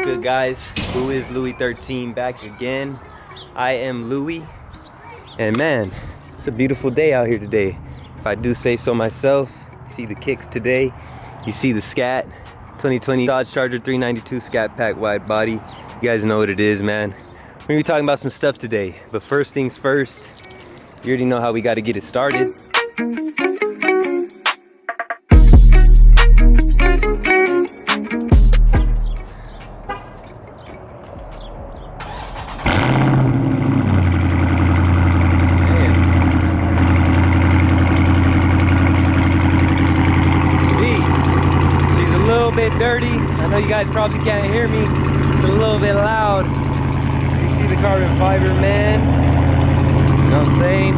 good, guys? Who is LouieXIII back again? I am Louie, and man, it's a beautiful day out here today, if I do say so myself. You see the kicks today, you see the Scat 2020 Dodge Charger 392 SCATPACK wide body. You guys know what it is, man. We're gonna be talking about some stuff today, but first things first, you already know how we got to get it started. Dirty. I know you guys probably can't hear me. It's a little bit loud. You see the carbon fiber, man. You know what I'm saying?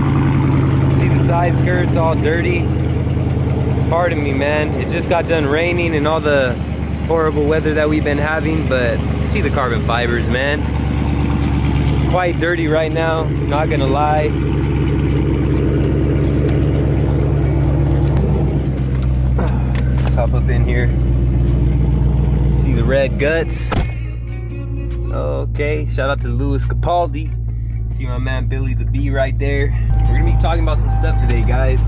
You see the side skirts all dirty. Pardon me, man. It just got done raining and all the horrible weather that we've been having, but you see the carbon fibers, man. Quite dirty right now, not gonna lie. Hop up in here. The red guts. Okay, shout out to LouieXIII. See my man Billy the Bee right there. We're gonna be talking about some stuff today, guys.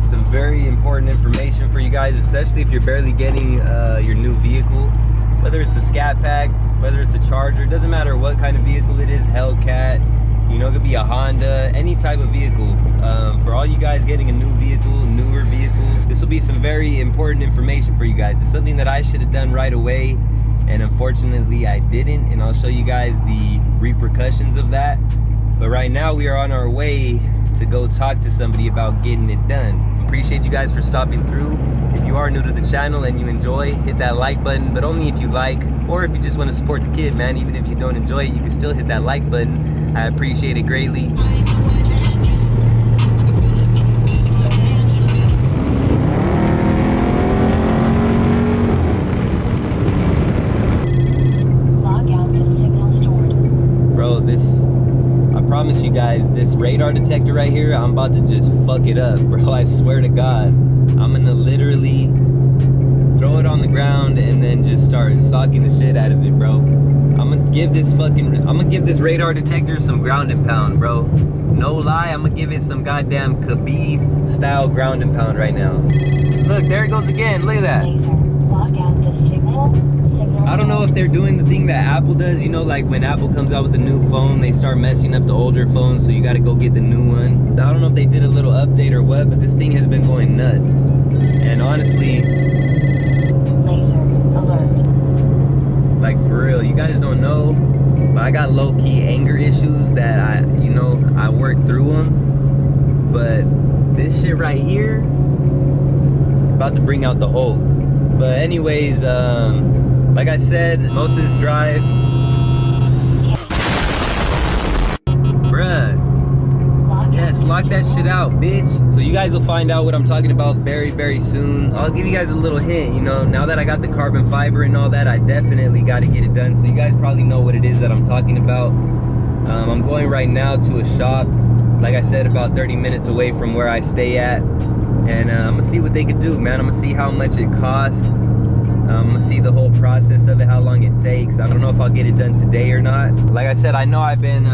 Some very important information for you guys, especially if you're barely getting your new vehicle. Whether it's a SCATPACK, whether it's a Charger, it doesn't matter what kind of vehicle it is, Hellcat, you know, it could be a Honda, any type of vehicle. For all you guys getting a new vehicle, newer vehicle, this will be some very important information for you guys. It's something that I should have done right away, and unfortunately I didn't, and I'll show you guys the repercussions of that. But right now we are on our way to go talk to somebody about getting it done. Appreciate you guys for stopping through. If you are new to the channel and you enjoy, hit that like button, but only if you like, or if you just want to support the kid, man. Even if you don't enjoy it, you can still hit that like button. I appreciate it greatly. Bro, I promise you guys, this radar detector right here, I'm about to just fuck it up, bro. I swear to God. I'm gonna literally throw it on the ground and then just start socking the shit out of it, bro. I'm gonna give this radar detector some ground and pound, bro. No lie, I'm gonna give it some goddamn Khabib style ground and pound right now. Look, there it goes again. Look at that. I don't know if they're doing the thing that Apple does, you know, like when Apple comes out with a new phone, they start messing up the older phones, so you gotta go get the new one. I don't know if they did a little update or what, but this thing has been going nuts. And honestly, like for real, you guys don't know, but I got low-key anger issues that I work through them. But this shit right here, about to bring out the Hulk. But anyways, like I said, most of this drive, bruh, yes, lock that shit out, bitch. So you guys will find out what I'm talking about very, very soon. I'll give you guys a little hint, you know, now that I got the carbon fiber and all that, I definitely got to get it done. So you guys probably know what it is that I'm talking about. I'm going right now to a shop, like I said, about 30 minutes away from where I stay at. And I'm gonna see what they could do, man. I'm gonna see how much it costs. I'm gonna see the whole process of it, how long it takes. I don't know if I'll get it done today or not. Like I said, I know I've been,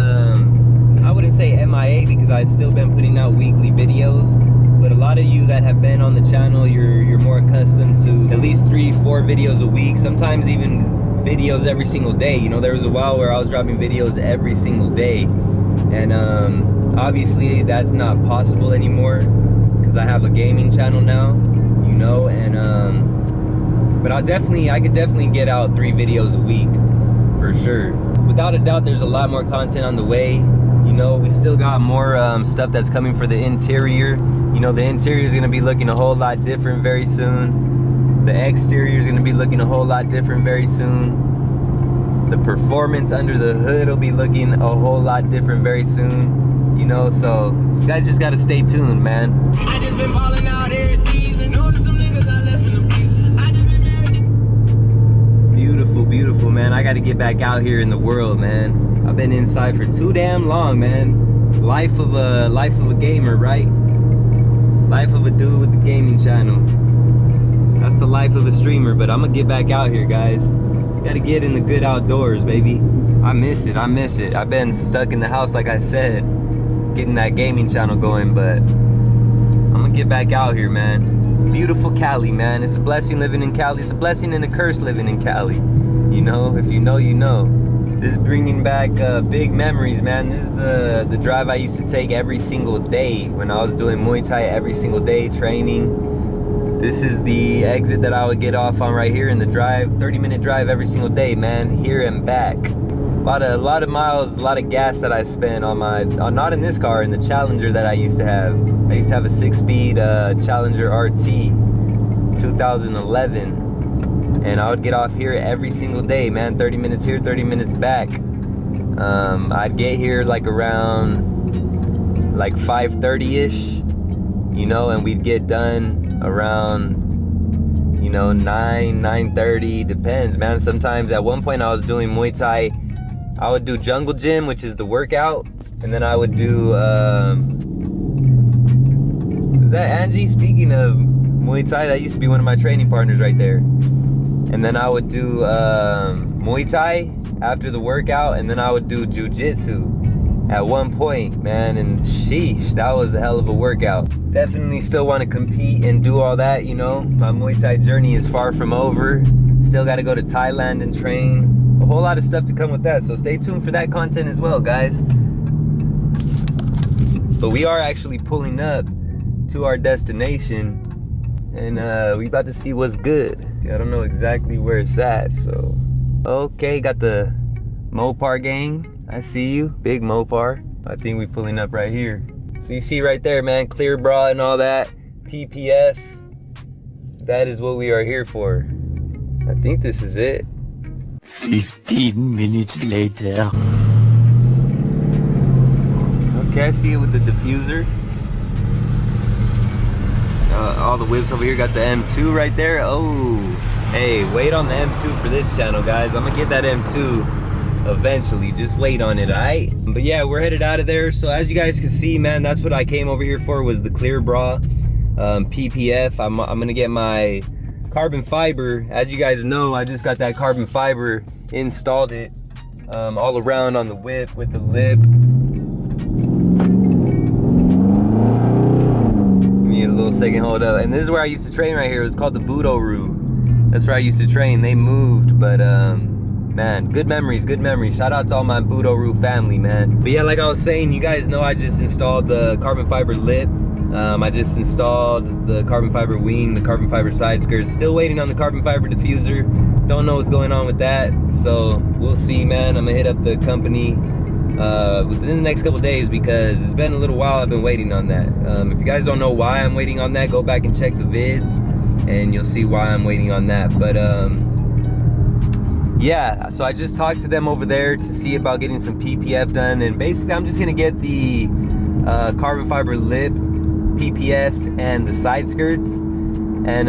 I wouldn't say MIA because I've still been putting out weekly videos. But a lot of you that have been on the channel, you're more accustomed to at least 3-4 videos a week, sometimes even videos every single day. You know, there was a while where I was dropping videos every single day. And obviously that's not possible anymore because I have a gaming channel now, you know, and but I could definitely get out 3 videos a week for sure. Without a doubt, there's a lot more content on the way. You know, we still got more stuff that's coming for the interior. You know, the interior is gonna be looking a whole lot different very soon. The exterior is gonna be looking a whole lot different very soon. The performance under the hood will be looking a whole lot different very soon. You know, so you guys just gotta stay tuned, man. I just been balling out every season. Some niggas I left in the beach. I just been married. Beautiful, beautiful, man. I gotta get back out here in the world, man. I've been inside for too damn long, man. Life of a gamer, right? Life of a dude with the gaming channel. That's the life of a streamer, but I'm gonna get back out here, guys. Gotta get in the good outdoors, baby. I miss it, I miss it. I've been stuck in the house, like I said, getting that gaming channel going, but I'm gonna get back out here, man. Beautiful Cali, man. It's a blessing living in Cali. It's a blessing and a curse living in Cali. You know, if you know, you know. This is bringing back big memories, man. This is the drive I used to take every single day when I was doing Muay Thai every single day, training. This is the exit that I would get off on right here in the drive, 30-minute drive every single day, man, here and back. A lot of miles, a lot of gas that I spent on my, not in this car, in the Challenger that I used to have. I used to have a 6-speed Challenger RT, 2011. And I would get off here every single day, man. 30 minutes here, 30 minutes back. I'd get here like around like 5:30ish, you know, and we'd get done around, you know, 9:30, depends, man. Sometimes at one point I was doing Muay Thai. I would do jungle gym, which is the workout, and then I would do is that Angie? Speaking of Muay Thai, that used to be one of my training partners right there. And then I would do Muay Thai after the workout, and then I would do Jiu-Jitsu at one point, man, and sheesh, that was a hell of a workout. Definitely still want to compete and do all that, you know. My Muay Thai journey is far from over. Still got to go to Thailand and train. A whole lot of stuff to come with that, so stay tuned for that content as well, guys. But we are actually pulling up to our destination, and we about to see what's good. I don't know exactly where it's at, so. Okay, got the Mopar gang. I see you, big Mopar. I think we pulling up right here. So you see right there, man, clear bra and all that, PPF. That is what we are here for. I think this is it. 15 minutes later. Okay, I see it with the diffuser. All the whips over here, got the M2 right there. Oh, hey, wait on the M2 for this channel, guys. I'm gonna get that M2 eventually. Just wait on it, all right? But yeah, we're headed out of there. So as you guys can see, man, that's what I came over here for, was the clear bra, PPF. I'm gonna get my carbon fiber. As you guys know, I just got that carbon fiber, installed it all around on the whip with the lip. A little second, hold up. And this is where I used to train right here. It was called the Budo-Roo. That's where I used to train. They moved, but man, good memories, good memories. Shout out to all my Budo-Roo family, man. But yeah, like I was saying, you guys know I just installed the carbon fiber lip. I just installed the carbon fiber wing, the carbon fiber side skirts. Still waiting on the carbon fiber diffuser. Don't know what's going on with that, so we'll see, man. I'm gonna hit up the company within the next couple days, because it's been a little while I've been waiting on that. If you guys don't know why I'm waiting on that, go back and check the vids and you'll see why I'm waiting on that. But yeah, so I just talked to them over there to see about getting some PPF done, and basically I'm just gonna get the carbon fiber lip PPF and the side skirts, and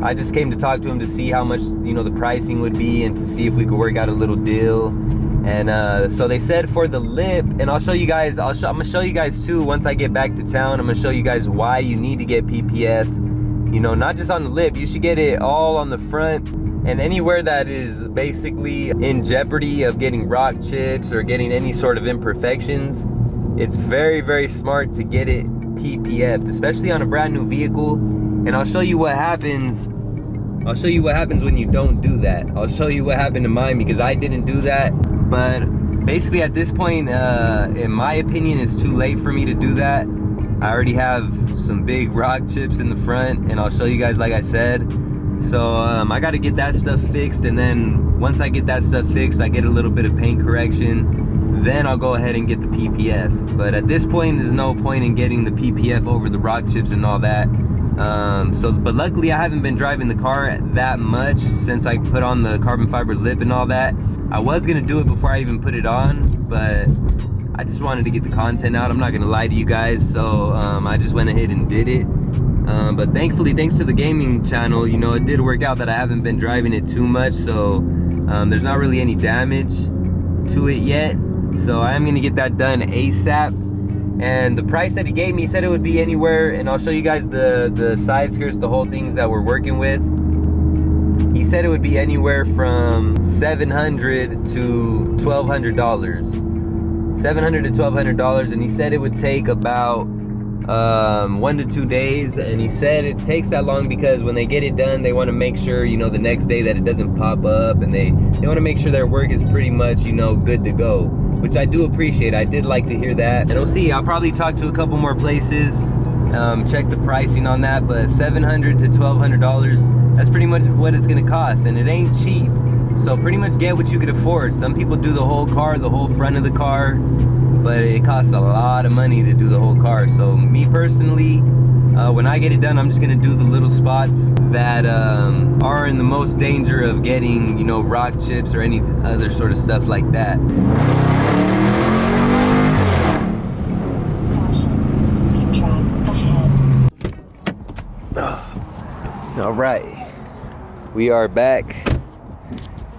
I just came to talk to him to see how much, you know, the pricing would be, and to see if we could work out a little deal. And so they said for the lip, and I'll show you guys, I'm gonna show you guys too once I get back to town. I'm gonna show you guys why you need to get PPF. You know, not just on the lip, you should get it all on the front, and anywhere that is basically in jeopardy of getting rock chips or getting any sort of imperfections. It's very, very smart to get it PPF'd, especially on a brand new vehicle. And I'll show you what happens. I'll show you what happens when you don't do that. I'll show you what happened to mine, because I didn't do that. But basically at this point, in my opinion, it's too late for me to do that. I already have some big rock chips in the front, and I'll show you guys, like I said. So I got to get that stuff fixed, and then once I get that stuff fixed, I get a little bit of paint correction, then I'll go ahead and get the PPF. But at this point, there's no point in getting the PPF over the rock chips and all that. But luckily I haven't been driving the car that much since I put on the carbon fiber lip and all that. I was gonna do it before I even put it on, but I just wanted to get the content out. I'm not gonna lie to you guys, so I just went ahead and did it. But thankfully, thanks to the gaming channel, you know, it did work out that I haven't been driving it too much, so there's not really any damage to it yet. So I am gonna get that done ASAP. And the price that he gave me, he said it would be anywhere, and I'll show you guys the side skirts, the whole things that we're working with. He he said it would be anywhere from $700 to $1,200. $700 to $1,200, and he said it would take about 1 to 2 days. And he said it takes that long because when they get it done, they want to make sure, you know, the next day that it doesn't pop up, and they want to make sure their work is pretty much, you know, good to go, which I do appreciate. I did like to hear that. And we'll see, I'll probably talk to a couple more places, check the pricing on that, but $700 to $1,200, that's pretty much what it's gonna cost, and it ain't cheap. So pretty much get what you could afford. Some people do the whole car, the whole front of the car, but it costs a lot of money to do the whole car. So me personally, when I get it done, I'm just gonna do the little spots that are in the most danger of getting, you know, rock chips or any other sort of stuff like that. All right, we are back.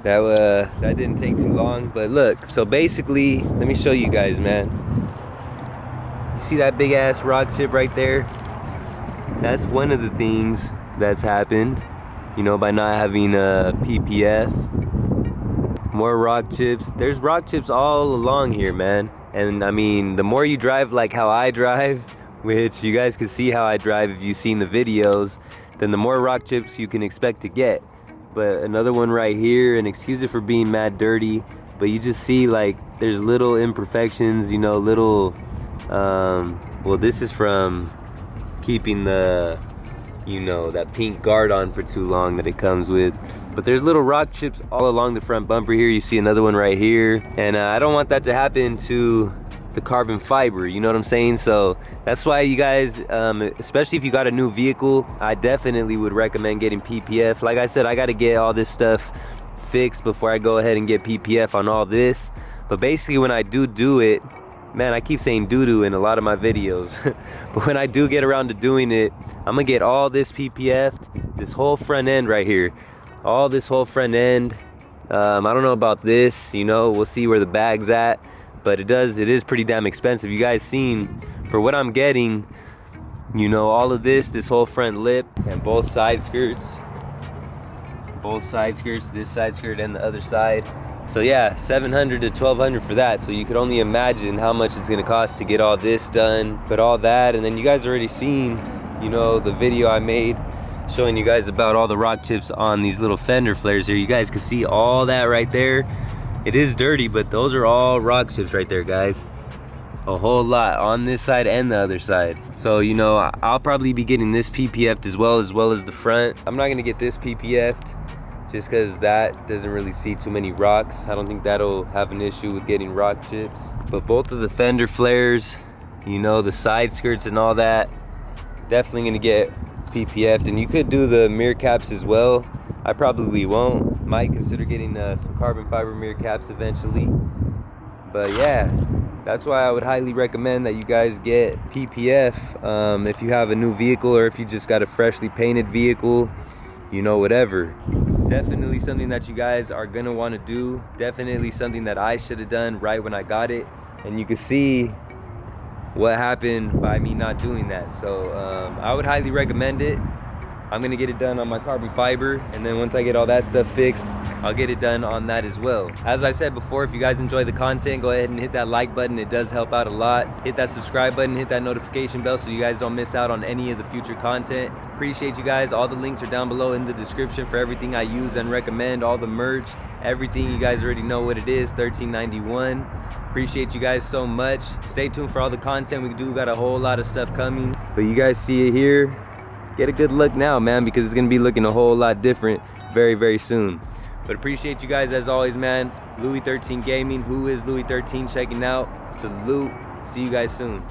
That didn't take too long, but look, so basically, let me show you guys, man. You see that big ass rock chip right there? That's one of the things that's happened, you know, by not having a PPF. More rock chips. There's rock chips all along here, man. And I mean, the more you drive like how I drive, which you guys can see how I drive if you've seen the videos, then the more rock chips you can expect to get. But another one right here, and excuse it for being mad dirty, but you just see like there's little imperfections, you know, little well, this is from keeping the, you know, that pink guard on for too long that it comes with. But there's little rock chips all along the front bumper here. You see another one right here, and I don't want that to happen to the carbon fiber, you know what I'm saying? So that's why you guys, especially if you got a new vehicle, I definitely would recommend getting PPF. Like I said, I got to get all this stuff fixed before I go ahead and get PPF on all this. But basically when I do it, man, I keep saying doo-doo in a lot of my videos, but when I do get around to doing it, I'm gonna get all this PPF'd, this whole front end right here, all this whole front end. I don't know about this, you know, we'll see where the bag's at, but it is pretty damn expensive. You guys seen, for what I'm getting, you know, all of this whole front lip and both side skirts, this side skirt and the other side. So yeah, $700 to $1,200 for that. So you could only imagine how much it's gonna cost to get all this done, but all that. And then you guys already seen, you know, the video I made showing you guys about all the rock chips on these little fender flares here. You guys can see all that right there. It is dirty, but those are all rock chips right there, guys. A whole lot on this side and the other side. So, you know, I'll probably be getting this PPF'd as well as the front. I'm not gonna get this PPF'd just because that doesn't really see too many rocks. I don't think that'll have an issue with getting rock chips. But both of the fender flares, you know, the side skirts and all that, definitely gonna get PPF'd. And you could do the mirror caps as well. I probably won't. Might consider getting some carbon fiber mirror caps eventually. But yeah, that's why I would highly recommend that you guys get PPF if you have a new vehicle, or if you just got a freshly painted vehicle, you know, whatever. Definitely something that you guys are gonna want to do. Definitely something that I should have done right when I got it, and you can see what happened by me not doing that. So I would highly recommend it. I'm gonna get it done on my carbon fiber, and then once I get all that stuff fixed, I'll get it done on that as well. As I said before, if you guys enjoy the content, go ahead and hit that like button. It does help out a lot. Hit that subscribe button, hit that notification bell so you guys don't miss out on any of the future content. Appreciate you guys. All the links are down below in the description for everything I use and recommend, all the merch, everything. You guys already know what it is, $13.91. Appreciate you guys so much. Stay tuned for all the content. We do got a whole lot of stuff coming, but you guys see it here. Get a good look now, man, because it's gonna be looking a whole lot different very, very soon. But appreciate you guys as always, man. LouieXIII Gaming, who is LouieXIII checking out. Salute. See you guys soon.